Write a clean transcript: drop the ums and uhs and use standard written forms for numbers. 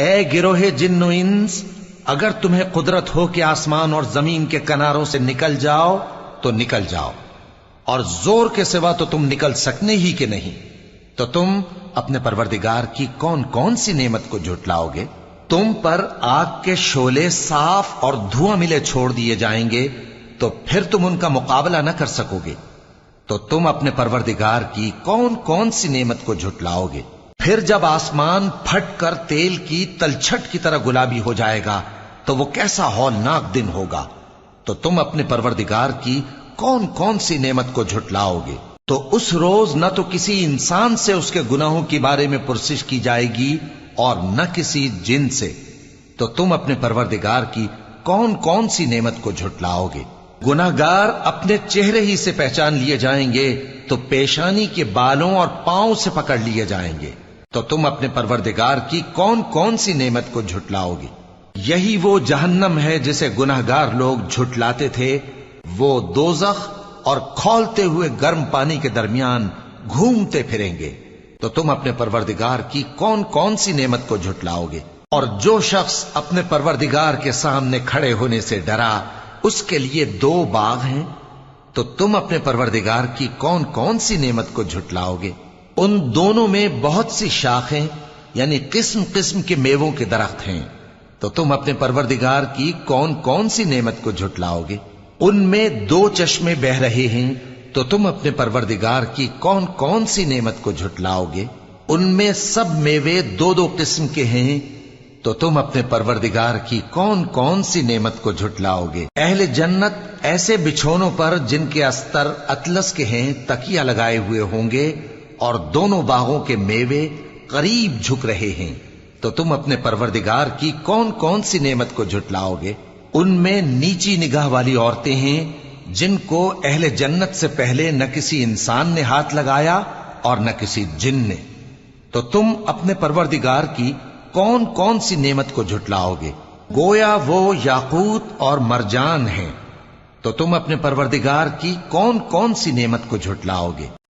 اے گروہ جن و انس، اگر تمہیں قدرت ہو کہ آسمان اور زمین کے کناروں سے نکل جاؤ تو نکل جاؤ، اور زور کے سوا تو تم نکل سکنے ہی کہ نہیں، تو تم اپنے پروردگار کی کون کون سی نعمت کو جھٹلاؤ گے؟ تم پر آگ کے شعلے صاف اور دھواں ملے چھوڑ دیے جائیں گے تو پھر تم ان کا مقابلہ نہ کر سکو گے، تو تم اپنے پروردگار کی کون کون سی نعمت کو جھٹلاؤ گے؟ پھر جب آسمان پھٹ کر تیل کی تلچھٹ کی طرح گلابی ہو جائے گا تو وہ کیسا ہولناک دن ہوگا، تو تم اپنے پروردگار کی کون کون سی نعمت کو جھٹلاؤ گے؟ تو اس روز نہ تو کسی انسان سے اس کے گناہوں کے بارے میں پرسش کی جائے گی اور نہ کسی جن سے، تو تم اپنے پروردگار کی کون کون سی نعمت کو جھٹلاؤ گے؟ گناہگار اپنے چہرے ہی سے پہچان لیے جائیں گے تو پیشانی کے بالوں اور پاؤں سے پکڑ لیے جائیں گے، تو تم اپنے پروردگار کی کون کون سی نعمت کو جھٹلاؤ گے؟ یہی وہ جہنم ہے جسے گناہگار لوگ جھٹلاتے تھے، وہ دوزخ اور کھولتے ہوئے گرم پانی کے درمیان گھومتے پھریں گے، تو تم اپنے پروردگار کی کون کون سی نعمت کو جھٹلاؤ گے؟ اور جو شخص اپنے پروردگار کے سامنے کھڑے ہونے سے ڈرا، اس کے لیے 2 باغ ہیں، تو تم اپنے پروردگار کی کون کون سی نعمت کو جھٹلاؤ گے؟ ان دونوں میں بہت سی شاخیں یعنی قسم قسم کے میووں کے درخت ہیں، تو تم اپنے پروردگار کی کون کون سی نعمت کو جھٹلاؤ گے؟ ان میں 2 چشمے بہ رہے ہیں، تو تم اپنے پروردگار کی کون کون سی نعمت کو جھٹلاؤ گے؟ ان میں سب میوے 2 قسم کے ہیں، تو تم اپنے پروردگار کی کون کون سی نعمت کو جھٹلاؤ گے؟ اہل جنت ایسے بچھونوں پر جن کے استر اطلس کے ہیں تکیہ لگائے ہوئے ہوں گے، اور دونوں باغوں کے میوے قریب جھک رہے ہیں، تو تم اپنے پروردگار کی کون کون سی نعمت کو جھٹلاؤ گے؟ ان میں نیچی نگاہ والی عورتیں ہیں جن کو اہل جنت سے پہلے نہ کسی انسان نے ہاتھ لگایا اور نہ کسی جن نے، تو تم اپنے پروردگار کی کون کون سی نعمت کو جھٹلاؤ گے؟ گویا وہ یاقوت اور مرجان ہیں، تو تم اپنے پروردگار کی کون کون سی نعمت کو جھٹلاؤ گے؟